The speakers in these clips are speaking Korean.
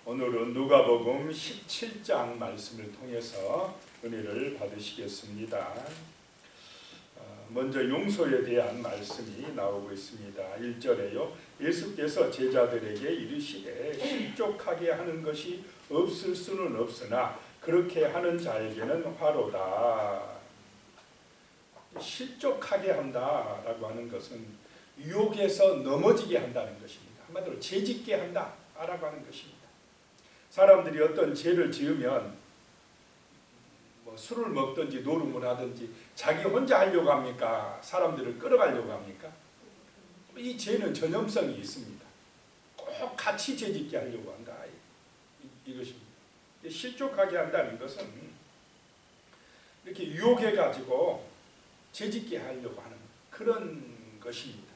오늘은 누가복음 17장 말씀을 통해서 은혜를 받으시겠습니다. 먼저 용서에 대한 말씀이 나오고 있습니다. 1절에요. 예수께서 제자들에게 이르시되 실족하게 하는 것이 없을 수는 없으나 그렇게 하는 자에게는 화로다. 실족하게 한다라고 하는 것은 유혹에서 넘어지게 한다는 것입니다. 한마디로 죄짓게 한다라고 하는 것입니다. 사람들이 어떤 죄를 지으면 술을 먹든지 노름을 하든지 자기 혼자 하려고 합니까? 사람들을 끌어가려고 합니까? 이 죄는 전염성이 있습니다. 꼭 같이 죄짓게 하려고 한다. 이것입니다. 실족하게 한다는 것은 이렇게 유혹해가지고 죄짓게 하려고 하는 그런 것입니다.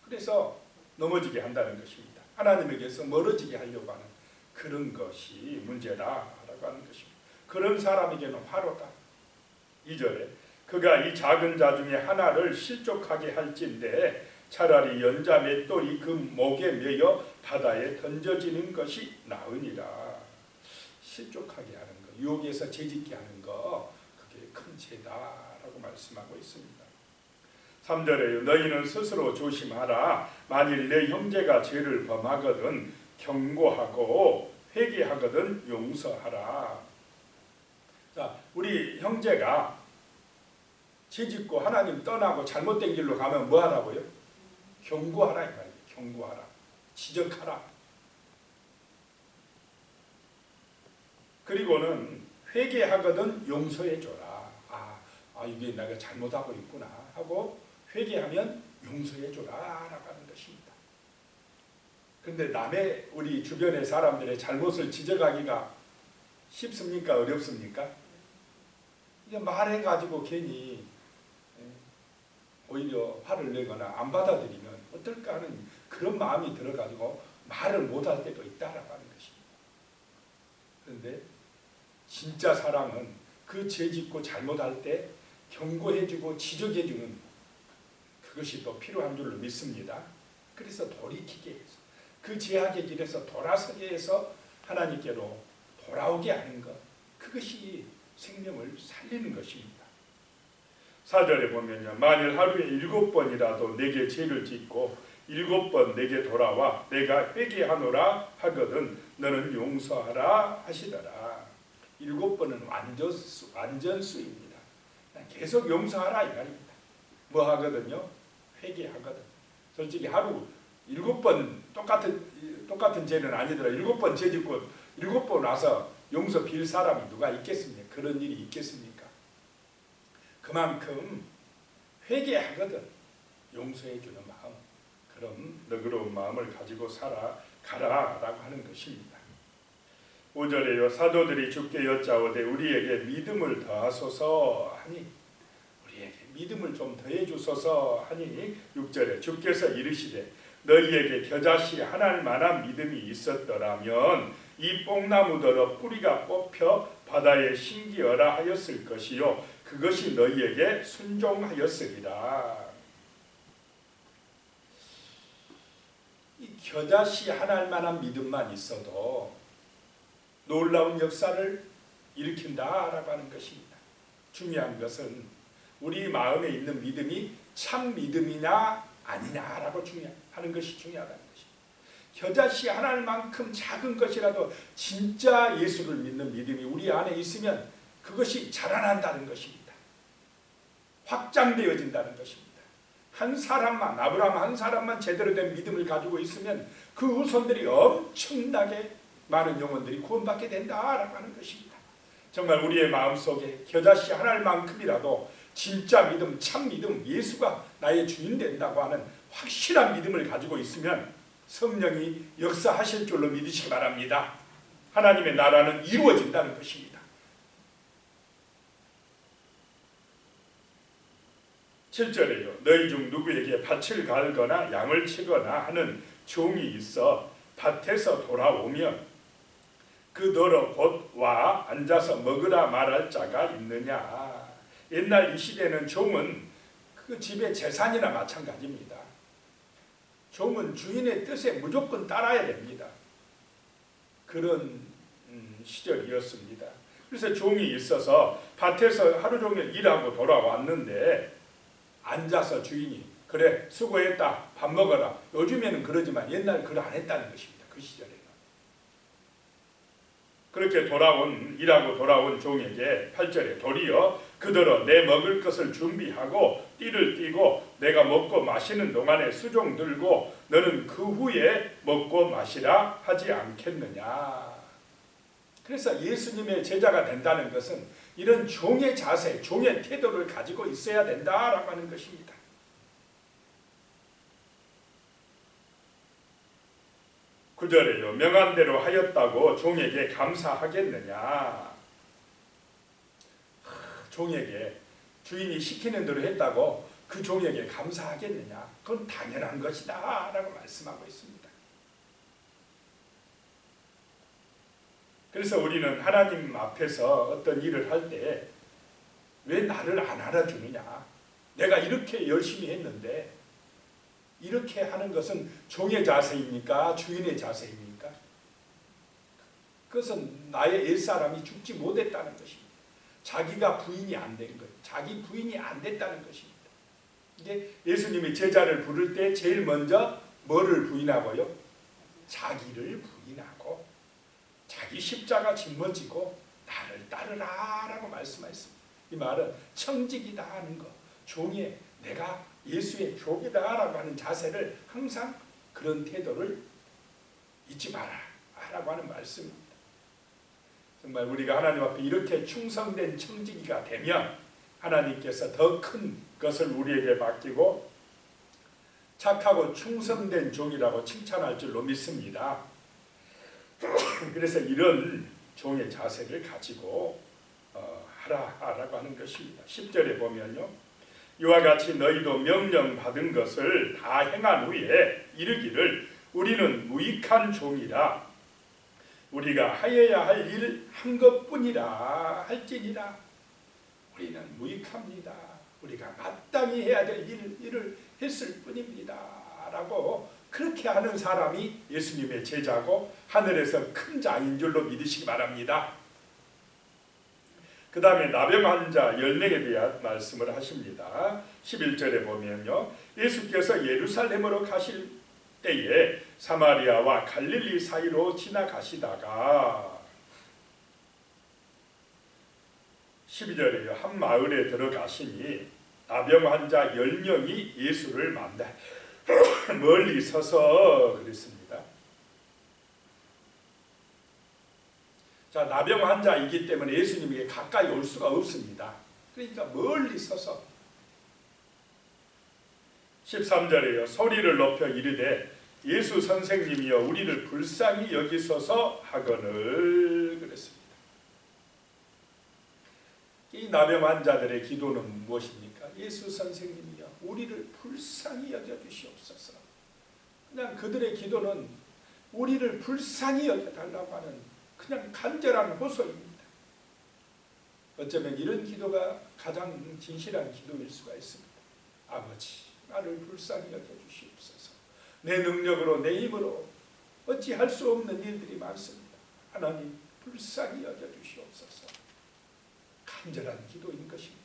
그래서 넘어지게 한다는 것입니다. 하나님에게서 멀어지게 하려고 하는 그런 것이 문제다라고 하는 것입니다. 그런 사람에게는 화로다. 2절에 그가 이 작은 자 중에 하나를 실족하게 할진대 차라리 연자 맷돌이 그 목에 매여 바다에 던져지는 것이 나으니라. 실족하게 하는 것, 유혹에서 죄짓게 하는 것, 그게 큰 죄다라고 말씀하고 있습니다. 3절에요. 너희는 스스로 조심하라. 만일 내 형제가 죄를 범하거든 경고하고 회개하거든 용서하라. 자, 우리 형제가 죄짓고 하나님 떠나고 잘못된 길로 가면 뭐 하라고요? 경고하라 이 말이에요. 경고하라. 지적하라. 그리고는 회개하거든 용서해 줘라. 이게 내가 잘못하고 있구나 하고 회개하면 용서해 줘라라고 하는 것입니다. 그런데 남의 우리 주변의 사람들의 잘못을 지적하기가 쉽습니까? 어렵습니까? 이제 말해가지고 괜히 오히려 화를 내거나 안 받아들이면 어떨까 하는 그런 마음이 들어가지고 말을 못할 때도 있다라고 하는 것입니다. 그런데 진짜 사랑은 그 죄 짓고 잘못할 때 경고해주고 지적해주는 그것이 또 필요한 줄로 믿습니다. 그래서 돌이키게 해서 그 죄악의 길에서 돌아서게 해서 하나님께로 돌아오게 하는 것, 그것이 생명을 살리는 것입니다. 4절에 보면요. 만일 하루에 7번이라도 내게 죄를 짓고 7번 내게 돌아와 내가 회개하노라 하거든 너는 용서하라 하시더라. 7번은 완전수입니다. 계속 용서하라 이 말입니다. 뭐 하거든요? 회개하거든. 솔직히 하루 7번 똑같은 죄는 아니더라. 7번 죄 짓고 7번 와서 용서 빌 사람이 누가 있겠습니까? 그런 일이 있겠습니까? 그만큼 회개하거든 용서해 주는 마음, 그런 너그러운 마음을 가지고 살아가라라고 하는 것입니다. 5절에요. 사도들이 주께 여짜오되 우리에게 믿음을 더하소서 하니, 우리에게 믿음을 좀 더해 주소서 하니 6절에 주께서 이르시되 너희에게 겨자씨 하나일 만한 믿음이 있었더라면 이 뽕나무더러 뿌리가 뽑혀 바다에 심기어라 하였을 것이요 그것이 너희에게 순종하였으리라. 이 겨자씨 하나일 만한 믿음만 있어도 놀라운 역사를 일으킨다라고 하는 것입니다. 중요한 것은 우리 마음에 있는 믿음이 참 믿음이냐 아니냐라고 하는 것이 중요하다는 것입니다. 겨자씨 하나만큼 작은 것이라도 진짜 예수를 믿는 믿음이 우리 안에 있으면 그것이 자라난다는 것입니다. 확장되어진다는 것입니다. 한 사람만, 아브라함 한 사람만 제대로 된 믿음을 가지고 있으면 그 후손들이 엄청나게 많은 영혼들이 구원받게 된다라고 하는 것입니다. 정말 우리의 마음속에 겨자씨 하나만큼이라도 진짜 믿음, 참 믿음, 예수가 나의 주인 된다고 하는 확실한 믿음을 가지고 있으면 성령이 역사하실 줄로 믿으시기 바랍니다. 하나님의 나라는 이루어진다는 것입니다. 7절에요. 너희 중 누구에게 밭을 갈거나 양을 치거나 하는 종이 있어 밭에서 돌아오면 그 너로 곧 와 앉아서 먹으라 말할 자가 있느냐. 옛날 이 시대는 종은 그 집의 재산이나 마찬가지입니다. 종은 주인의 뜻에 무조건 따라야 됩니다. 그런 시절이었습니다. 그래서 종이 있어서 밭에서 하루 종일 일하고 돌아왔는데 앉아서 주인이 그래 수고했다 밥 먹어라. 요즘에는 그러지만 옛날 그걸 안 했다는 것입니다. 그 시절에는. 그렇게 일하고 돌아온 종에게 8절에 도리어 그들어 내 먹을 것을 준비하고 띠를 띠고 내가 먹고 마시는 동안에 수종 들고 너는 그 후에 먹고 마시라 하지 않겠느냐. 그래서 예수님의 제자가 된다는 것은 이런 종의 자세, 종의 태도를 가지고 있어야 된다라고 하는 것입니다. 구절에요. 명한 대로 하였다고 종에게 감사하겠느냐. 종에게 주인이 시키는 대로 했다고 그 종에게 감사하겠느냐. 그건 당연한 것이다 라고 말씀하고 있습니다. 그래서 우리는 하나님 앞에서 어떤 일을 할 때 왜 나를 안 알아주느냐. 내가 이렇게 열심히 했는데 이렇게 하는 것은 종의 자세입니까? 주인의 자세입니까? 그것은 나의 옛사람이 죽지 못했다는 것입니다. 자기가 부인이 안 된 거예요. 자기 부인이 안 됐다는 것입니다. 이게 예수님이 제자를 부를 때 제일 먼저 뭐를 부인하고요? 자기를 부인하고 자기 십자가 짊어지고 나를 따르라 라고 말씀하셨습니다. 이 말은 청직이다 하는 거, 종의 내가 예수의 종이다 라고 하는 자세를 항상 그런 태도를 잊지 마라 라고 하는 말씀입니다. 정말 우리가 하나님 앞에 이렇게 충성된 청지기가 되면 하나님께서 더 큰 것을 우리에게 맡기고 착하고 충성된 종이라고 칭찬할 줄로 믿습니다. 그래서 이런 종의 자세를 가지고 하라라고 하는 것입니다. 10절에 보면요. 이와 같이 너희도 명령받은 것을 다 행한 후에 이르기를 우리는 무익한 종이라 우리가 하여야 할 일 한 것뿐이라 할지니라. 우리는 무익합니다. 우리가 마땅히 해야 될 일을 했을 뿐입니다 라고 그렇게 하는 사람이 예수님의 제자고 하늘에서 큰 자인 줄로 믿으시기 바랍니다. 그 다음에 나병 환자 10명에 대한 말씀을 하십니다. 11절에 보면요. 예수께서 예루살렘으로 가실 때에 사마리아와 갈릴리 사이로 지나가시다가 12절에요. 한 마을에 들어가시니 나병 환자 10명이 예수를 만나 멀리 서서 그랬습니다. 자, 나병 환자이기 때문에 예수님에게 가까이 올 수가 없습니다. 그러니까 멀리 서서 13절에요. 소리를 높여 이르되 예수 선생님이여 우리를 불쌍히 여기소서 하거늘 그랬습니다. 이 나병 환자들의 기도는 무엇입니까? 예수 선생님이여 우리를 불쌍히 여겨주시옵소서. 그냥 그들의 기도는 우리를 불쌍히 여겨달라고 하는 그냥 간절한 호소입니다. 어쩌면 이런 기도가 가장 진실한 기도일 수가 있습니다. 아버지, 나를 불쌍히 여겨주시옵소서. 내 능력으로 내 힘으로 어찌할 수 없는 일들이 많습니다. 하나님 불쌍히 여겨주시옵소서. 간절한 기도인 것입니다.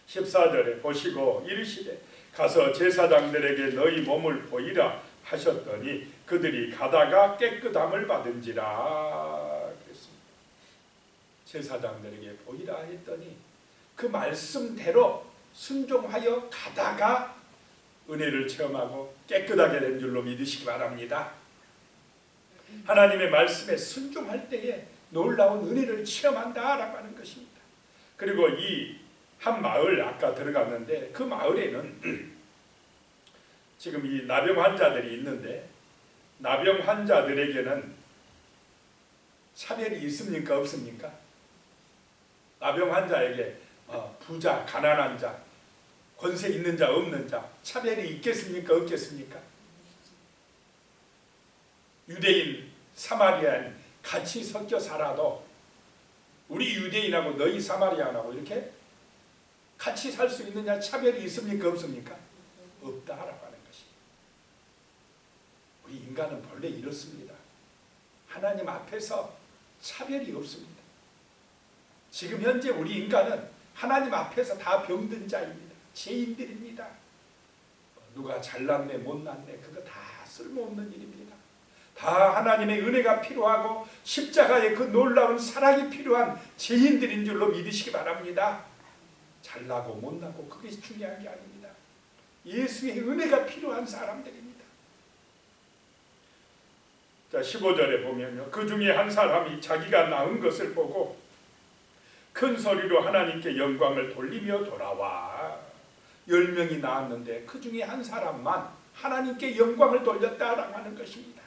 14절에 보시고 이르시되 가서 제사장들에게 너희 몸을 보이라 하셨더니 그들이 가다가 깨끗함을 받은지라 그랬습니다. 제사장들에게 보이라 했더니 그 말씀대로 순종하여 가다가 은혜를 체험하고 깨끗하게 된 줄로 믿으시기 바랍니다. 하나님의 말씀에 순종할 때에 놀라운 은혜를 체험한다라고 하는 것입니다. 그리고 이 한 마을 아까 들어갔는데 그 마을에는 지금 이 나병 환자들이 있는데 나병 환자들에게는 차별이 있습니까? 없습니까? 나병 환자에게 부자, 가난한 자, 권세 있는 자, 없는 자 차별이 있겠습니까? 없겠습니까? 유대인, 사마리아인 같이 섞여 살아도 우리 유대인하고 너희 사마리아인하고 이렇게 같이 살 수 있느냐 차별이 있습니까? 없습니까? 없다라고 하는 것입니다. 우리 인간은 본래 이렇습니다. 하나님 앞에서 차별이 없습니다. 지금 현재 우리 인간은 하나님 앞에서 다 병든 자입니다. 죄인들입니다. 누가 잘났네 못났네 그거 다 쓸모없는 일입니다. 다 하나님의 은혜가 필요하고 십자가의 그 놀라운 사랑이 필요한 죄인들인 줄로 믿으시기 바랍니다. 잘나고 못나고 그게 중요한 게 아닙니다. 예수의 은혜가 필요한 사람들입니다. 자, 15절에 보면요, 그 중에 한 사람이 자기가 낳은 것을 보고 큰 소리로 하나님께 영광을 돌리며 돌아와. 10명이 낳았는데 그 중에 한 사람만 하나님께 영광을 돌렸다라고 하는 것입니다.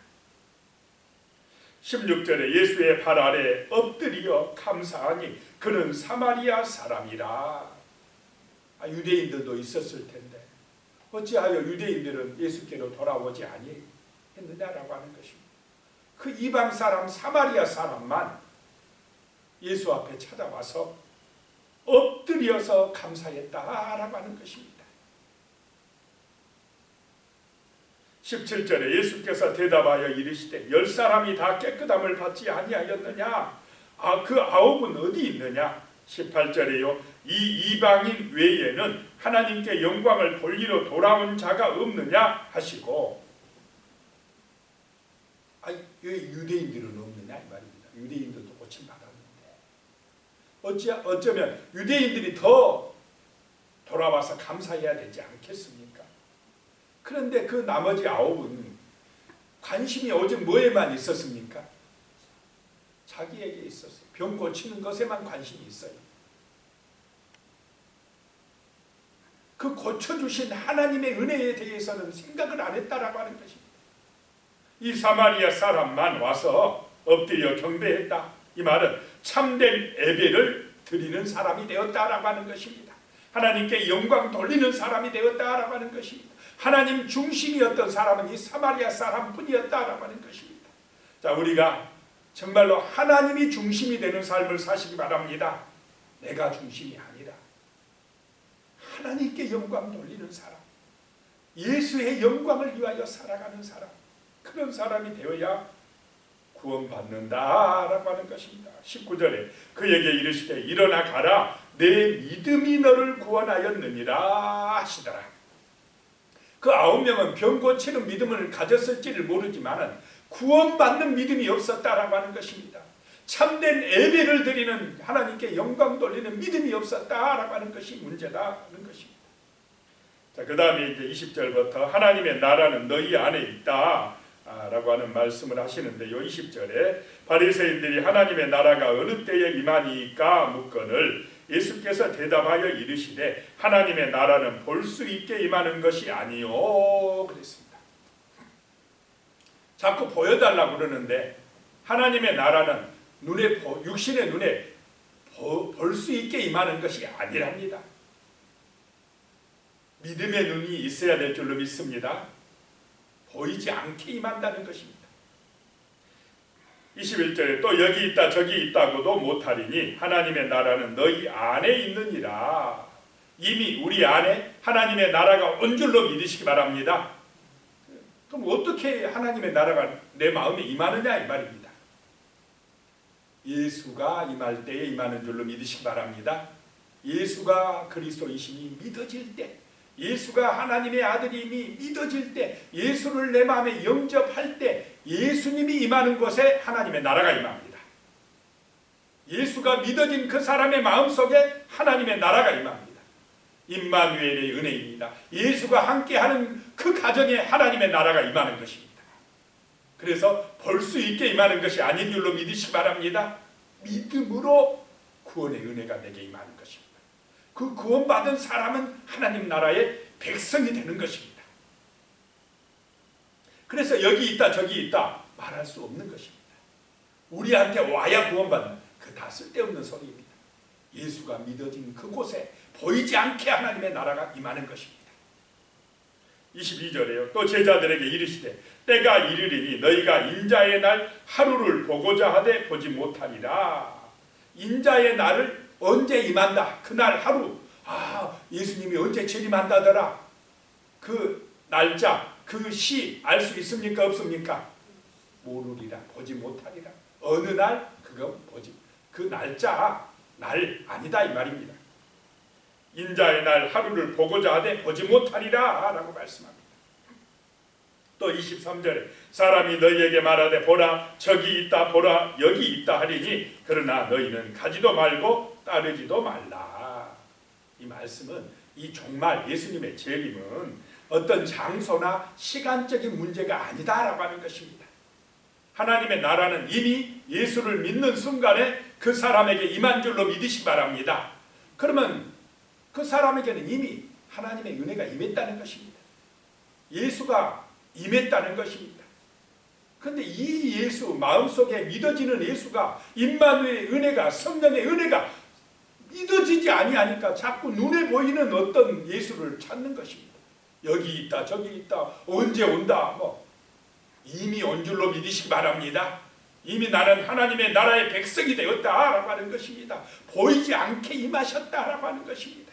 16절에 예수의 발 아래 엎드려 감사하니 그는 사마리아 사람이라. 유대인들도 있었을 텐데 어찌하여 유대인들은 예수께로 돌아오지 아니했느냐라고 하는 것입니다. 그 이방 사람 사마리아 사람만 예수 앞에 찾아와서 엎드려서 감사했다라고 하는 것입니다. 17절에 예수께서 대답하여 이르시되 10사람이 다 깨끗함을 받지 아니하였느냐? 그 9은 어디 있느냐? 18절에요. 이 이방인 외에는 하나님께 영광을 돌리러 돌아온 자가 없느냐 하시고, 왜 유대인들은 없느냐 이 말입니다. 유대인들도 고침받았는데 어쩌면 유대인들이 더 돌아와서 감사해야 되지 않겠습니까? 그런데 그 나머지 9은 관심이 오직 뭐에만 있었습니까? 자기에게 있었어요. 병 고치는 것에만 관심이 있어요. 그 고쳐주신 하나님의 은혜에 대해서는 생각을 안 했다라고 하는 것입니다. 이 사마리아 사람만 와서 엎드려 경배했다. 이 말은 참된 예배를 드리는 사람이 되었다라고 하는 것입니다. 하나님께 영광 돌리는 사람이 되었다라고 하는 것입니다. 하나님 중심이었던 사람은 이 사마리아 사람뿐이었다라고 하는 것입니다. 자, 우리가 정말로 하나님이 중심이 되는 삶을 사시기 바랍니다. 내가 중심이 아니라 하나님께 영광 돌리는 사람, 예수의 영광을 위하여 살아가는 사람, 그런 사람이 되어야 구원받는다라고 하는 것입니다. 19절에 그에게 이르시되 일어나 가라 내 믿음이 너를 구원하였느니라 하시더라. 그 9명은 병 고치는 믿음을 가졌을지를 모르지만 구원받는 믿음이 없었다라고 하는 것입니다. 참된 예배를 드리는 하나님께 영광 돌리는 믿음이 없었다라고 하는 것이 문제다는 것입니다. 자, 그 다음에 이제 20절부터 하나님의 나라는 너희 안에 있다 라고 하는 말씀을 하시는데요. 20절에 바리새인들이 하나님의 나라가 어느 때에 임하니까 묻거늘 예수께서 대답하여 이르시되 하나님의 나라는 볼 수 있게 임하는 것이 아니요 그랬습니다. 자꾸 보여달라고 그러는데 하나님의 나라는 육신의 눈에 볼 수 있게 임하는 것이 아니랍니다. 믿음의 눈이 있어야 될 줄로 믿습니다. 보이지 않게 임한다는 것입니다. 21절에 또 여기 있다 저기 있다고도 못하리니 하나님의 나라는 너희 안에 있느니라. 이미 우리 안에 하나님의 나라가 온 줄로 믿으시기 바랍니다. 그럼 어떻게 하나님의 나라가 내 마음에 임하느냐 이 말입니다. 예수가 임할 때에 임하는 줄로 믿으시기 바랍니다. 예수가 그리스도이심이 믿어질 때, 예수가 하나님의 아들임이 믿어질 때, 예수를 내 마음에 영접할 때 예수님이 임하는 곳에 하나님의 나라가 임합니다. 예수가 믿어진 그 사람의 마음속에 하나님의 나라가 임합니다. 임마누엘의 은혜입니다. 예수가 함께하는 그 가정에 하나님의 나라가 임하는 것입니다. 그래서 볼 수 있게 임하는 것이 아닌 줄로 믿으시기 바랍니다. 믿음으로 구원의 은혜가 내게 임하는 것입니다. 그 구원받은 사람은 하나님 나라의 백성이 되는 것입니다. 그래서 여기 있다 저기 있다 말할 수 없는 것입니다. 우리한테 와야 구원받는 그 다 쓸데없는 소리입니다. 예수가 믿어진 그곳에 보이지 않게 하나님의 나라가 임하는 것입니다. 22절에요. 또 제자들에게 이르시되 때가 이르리니 너희가 인자의 날 하루를 보고자 하되 보지 못하리라. 인자의 날을 언제 임한다. 그날 하루. 예수님이 언제 재림한다더라. 그 날짜 그 시 알 수 있습니까 없습니까? 모르리라, 보지 못하리라. 어느 날 그건 보지, 그 날짜 날 아니다 이 말입니다. 인자의 날 하루를 보고자 하되 보지 못하리라 라고 말씀합니다. 또 23절에 사람이 너희에게 말하되 보라 저기 있다 보라 여기 있다 하리니 그러나 너희는 가지도 말고 따르지도 말라. 이 말씀은 이 종말 예수님의 재림은 어떤 장소나 시간적인 문제가 아니다라고 하는 것입니다. 하나님의 나라는 이미 예수를 믿는 순간에 그 사람에게 임한 줄로 믿으시기 바랍니다. 그러면 그 사람에게는 이미 하나님의 은혜가 임했다는 것입니다. 예수가 임했다는 것입니다. 그런데 이 예수, 마음속에 믿어지는 예수가, 임마누엘의 은혜가, 성령의 은혜가 믿어지지 아니하니까 자꾸 눈에 보이는 어떤 예수를 찾는 것입니다. 여기 있다 저기 있다 언제 온다 이미 온 줄로 믿으시기 바랍니다. 이미 나는 하나님의 나라의 백성이 되었다라고 하는 것입니다. 보이지 않게 임하셨다라고 하는 것입니다.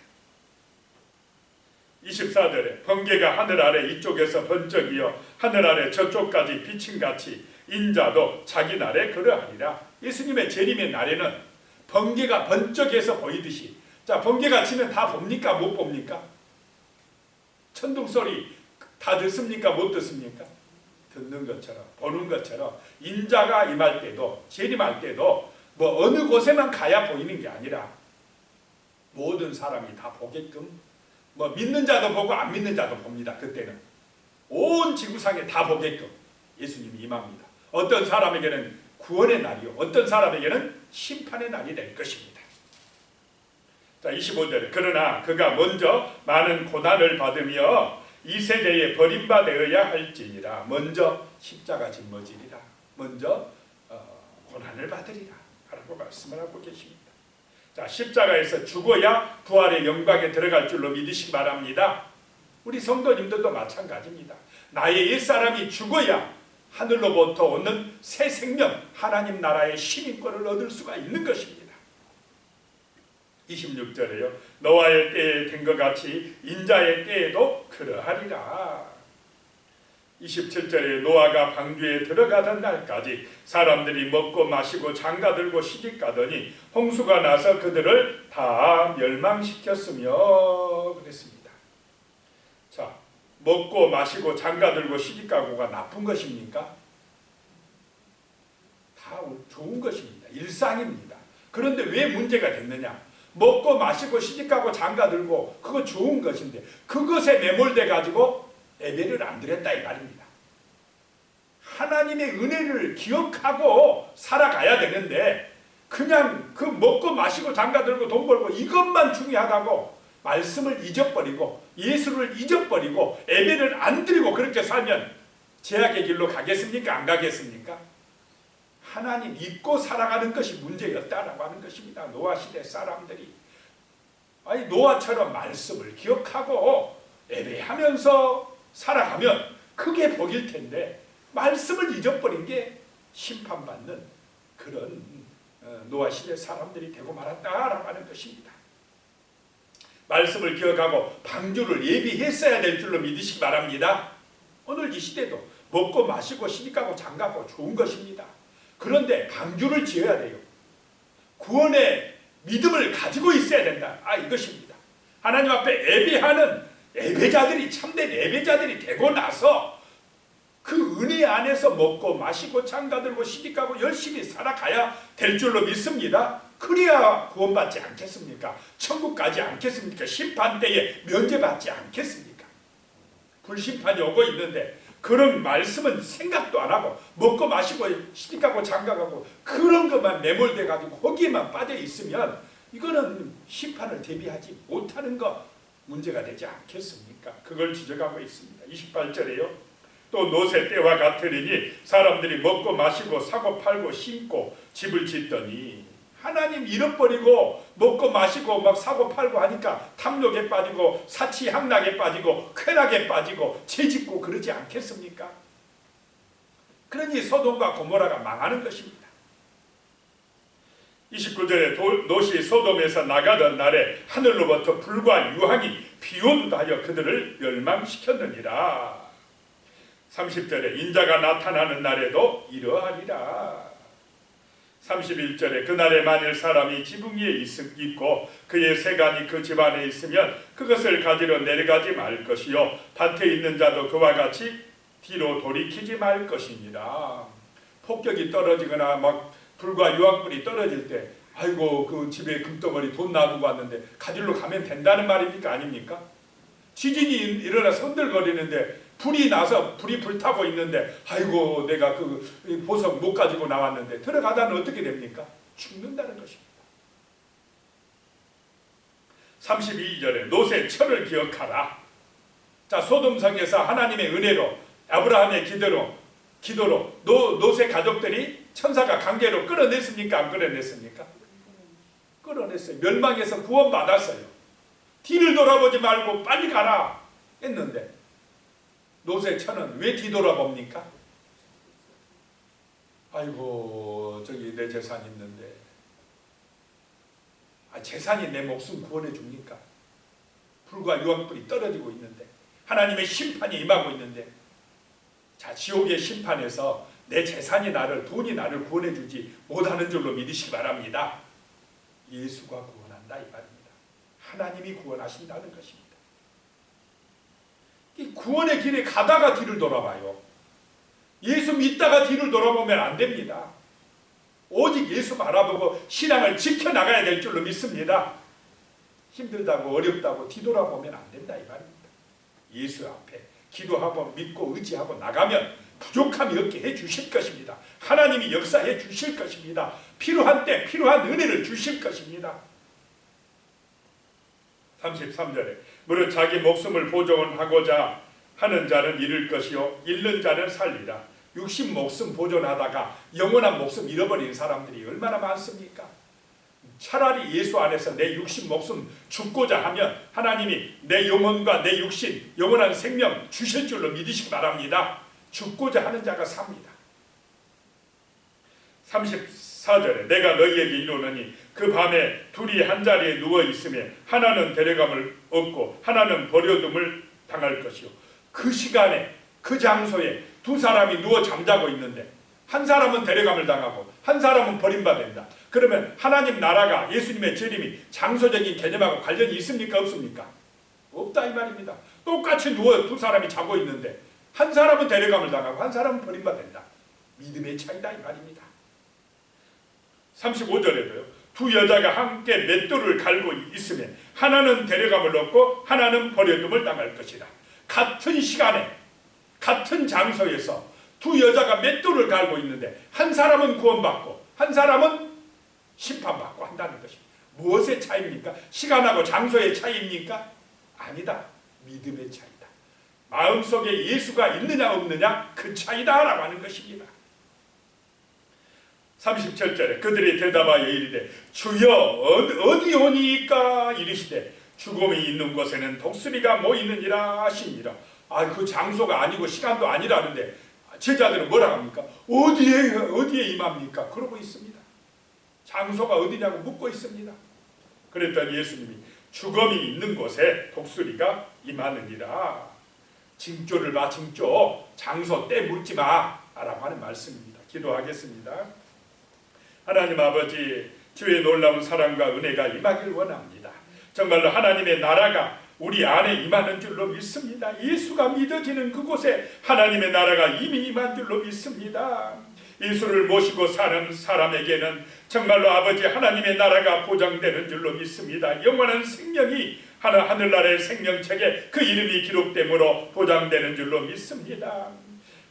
24절에 번개가 하늘 아래 이쪽에서 번쩍이어 하늘 아래 저쪽까지 비침같이 인자도 자기 날에 그러하리라. 예수님의 재림의 날에는 번개가 번쩍해서 보이듯이, 자 번개가 치면 다 봅니까 못 봅니까? 천둥 소리 다 듣습니까 못 듣습니까? 듣는 것처럼 보는 것처럼 인자가 임할 때도 재림할 때도 어느 곳에만 가야 보이는 게 아니라 모든 사람이 다 보게끔 믿는 자도 보고 안 믿는 자도 봅니다. 그때는 온 지구상에 다 보게끔 예수님이 임합니다. 어떤 사람에게는 구원의 날이요 어떤 사람에게는 심판의 날이 될 것입니다. 자 25절에 그러나 그가 먼저 많은 고난을 받으며 이 세대에 버림받아야 할지니라. 먼저 십자가 짊어지리라. 먼저 고난을 받으리라 라고 말씀을 하고 계십니다. 자 십자가에서 죽어야 부활의 영광에 들어갈 줄로 믿으시기 바랍니다. 우리 성도님들도 마찬가지입니다. 나의 옛사람이 죽어야 하늘로부터 오는 새 생명 하나님 나라의 시민권을 얻을 수가 있는 것입니다. 26절에요. 노아의 때에 된 것 같이 인자의 때에도 그러하리라. 27절에 노아가 방주에 들어가던 날까지 사람들이 먹고 마시고 장가들고 시집가더니 홍수가 나서 그들을 다 멸망시켰으며 그랬습니다. 자, 먹고 마시고 장가들고 시집가고가 나쁜 것입니까? 다 좋은 것입니다. 일상입니다. 그런데 왜 문제가 됐느냐? 먹고 마시고 시집가고 장가들고 그거 좋은 것인데 그것에 매몰돼 가지고 예배를 안 드렸다 이 말입니다. 하나님의 은혜를 기억하고 살아가야 되는데 그냥 그 먹고 마시고 장가들고 돈 벌고 이것만 중요하다고 말씀을 잊어버리고 예수를 잊어버리고 예배를 안 드리고 그렇게 살면 죄악의 길로 가겠습니까? 안 가겠습니까? 하나님 잊고 살아가는 것이 문제였다라고 하는 것입니다. 노아 시대 사람들이 노아처럼 말씀을 기억하고 예배하면서 살아가면 그게 복일 텐데 말씀을 잊어버린 게 심판받는 그런 노아 시대 사람들이 되고 말았다라고 하는 것입니다. 말씀을 기억하고 방주를 예비했어야 될 줄로 믿으시기 바랍니다. 오늘 이 시대도 먹고 마시고 시집가고 장가고 좋은 것입니다. 그런데 방주를 지어야 돼요. 구원의 믿음을 가지고 있어야 된다. 이것입니다. 하나님 앞에 예배하는 예배자들이 참된 예배자들이 되고 나서 그 은혜 안에서 먹고 마시고 장가들고 시집가고 열심히 살아가야 될 줄로 믿습니다. 그래야 구원받지 않겠습니까? 천국 가지 않겠습니까? 심판 때에 면제받지 않겠습니까? 불심판이 오고 있는데 그런 말씀은 생각도 안 하고 먹고 마시고 시집가고 장가가고 그런 것만 매몰돼 가지고 거기에만 빠져 있으면 이거는 심판을 대비하지 못하는 거 문제가 되지 않겠습니까? 그걸 지적하고 있습니다. 28절에요. 또 노새 때와 같으리니 사람들이 먹고 마시고 사고 팔고 심고 집을 짓더니 하나님 잃어버리고 먹고 마시고 막 사고 팔고 하니까 탐욕에 빠지고 사치향락에 빠지고 쾌락에 빠지고 죄짓고 그러지 않겠습니까? 그러니 소돔과 고모라가 망하는 것입니다. 29절에 롯이 소돔에서 나가던 날에 하늘로부터 불과 유황이 비오듯 하여 그들을 멸망시켰느니라. 30절에 인자가 나타나는 날에도 이러하리라. 31절에 그날에 만일 사람이 지붕 위에 있고 그의 세간이 그 집 안에 있으면 그것을 가지러 내려가지 말 것이요 밭에 있는 자도 그와 같이 뒤로 돌이키지 말 것이니라. 폭격이 떨어지거나 막 불과 유황불이 떨어질 때 아이고 그 집에 금덩어리 돈 놔두고 왔는데 가지러 가면 된다는 말입니까? 아닙니까? 지진이 일어나서 흔들거리는데 불이 나서 불이 불타고 있는데 아이고 내가 그 보석 못 가지고 나왔는데 들어가다는 어떻게 됩니까? 죽는다는 것입니다. 32절에 노새 철을 기억하라. 자, 소돔성에서 하나님의 은혜로 아브라함의 기도로 노새 가족들이 천사가 강제로 끌어냈습니까? 안 끌어냈습니까? 끌어냈어요. 멸망에서 구원받았어요. 뒤를 돌아보지 말고 빨리 가라 했는데 노새 천은 왜 뒤돌아봅니까? 아이고 저기 내 재산 있는데 재산이 내 목숨 구원해 줍니까? 불과 유황불이 떨어지고 있는데 하나님의 심판이 임하고 있는데 자 지옥의 심판에서 내 재산이 돈이 나를 구원해 주지 못하는 줄로 믿으시기 바랍니다. 예수가 구원한다 이 말입니다. 하나님이 구원하신다는 것입니다. 이 구원의 길에 가다가 뒤를 돌아봐요. 예수 믿다가 뒤를 돌아보면 안 됩니다. 오직 예수 바라보고 신앙을 지켜나가야 될 줄로 믿습니다. 힘들다고 어렵다고 뒤돌아보면 안 된다 이 말입니다. 예수 앞에 기도하고 믿고 의지하고 나가면 부족함이 없게 해주실 것입니다. 하나님이 역사해 주실 것입니다. 필요한 때 필요한 은혜를 주실 것입니다. 33절에 무릇 자기 목숨을 보존하고자 하는 자는 잃을 것이요 잃는 자는 살리라. 육신 목숨 보존하다가 영원한 목숨 잃어버린 사람들이 얼마나 많습니까? 차라리 예수 안에서 내 육신 목숨 죽고자 하면 하나님이 내 영혼과 내 육신 영원한 생명 주실 줄로 믿으시기 바랍니다. 죽고자 하는 자가 삽니다. 34절에 내가 너희에게 이르노니 그 밤에 둘이 한자리에 누워 있으며 하나는 데려감을 얻고 하나는 버려둠을 당할 것이요. 그 시간에 그 장소에 두 사람이 누워 잠자고 있는데 한 사람은 데려감을 당하고 한 사람은 버림받는다. 그러면 하나님 나라가 예수님의 재림이 장소적인 개념하고 관련이 있습니까? 없습니까? 없다 이 말입니다. 똑같이 누워 두 사람이 자고 있는데 한 사람은 데려감을 당하고 한 사람은 버림받는다. 믿음의 차이다 이 말입니다. 35절에도요. 두 여자가 함께 맷돌을 갈고 있으며 하나는 데려감을 얻고 하나는 버려둠을 당할 것이다. 같은 시간에 같은 장소에서 두 여자가 맷돌을 갈고 있는데 한 사람은 구원받고 한 사람은 심판받고 한다는 것입니다. 무엇의 차이입니까? 시간하고 장소의 차이입니까? 아니다. 믿음의 차이다. 마음속에 예수가 있느냐 없느냐 그 차이다 라고 하는 것입니다. 37절에 그들이 대답하여 이르되 주여 어디 오니까 이르시되 죽음이 있는 곳에는 독수리가 모이느니라 하시니라. 그 장소가 아니고 시간도 아니라는데 제자들은 뭐라 합니까? 어디에 임합니까? 그러고 있습니다. 장소가 어디냐고 묻고 있습니다. 그랬더니 예수님이 죽음이 있는 곳에 독수리가 임하느니라. 징조를 봐 징조. 장소 때 묻지 마 라고 하는 말씀입니다. 기도하겠습니다. 하나님 아버지 주의 놀라운 사랑과 은혜가 임하길 원합니다. 정말로 하나님의 나라가 우리 안에 임하는 줄로 믿습니다. 예수가 믿어지는 그곳에 하나님의 나라가 이미 임한 줄로 믿습니다. 예수를 모시고 사는 사람에게는 정말로 아버지 하나님의 나라가 보장되는 줄로 믿습니다. 영원한 생명이 하늘나라의 생명책에 그 이름이 기록되므로 보장되는 줄로 믿습니다.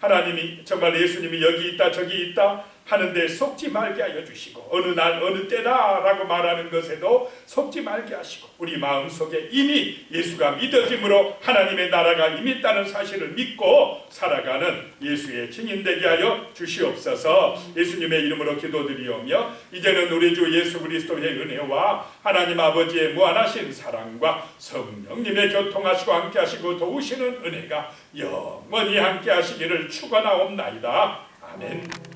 하나님이 정말 예수님이 여기 있다 저기 있다 하는데 속지 말게 하여 주시고 어느 날 어느 때다 라고 말하는 것에도 속지 말게 하시고 우리 마음속에 이미 예수가 믿어짐으로 하나님의 나라가 이미 있다는 사실을 믿고 살아가는 예수의 증인되게 하여 주시옵소서. 예수님의 이름으로 기도드리오며 이제는 우리 주 예수 그리스도의 은혜와 하나님 아버지의 무한하신 사랑과 성령님의 교통하시고 함께하시고 도우시는 은혜가 영원히 함께하시기를 축원하옵나이다. 아멘.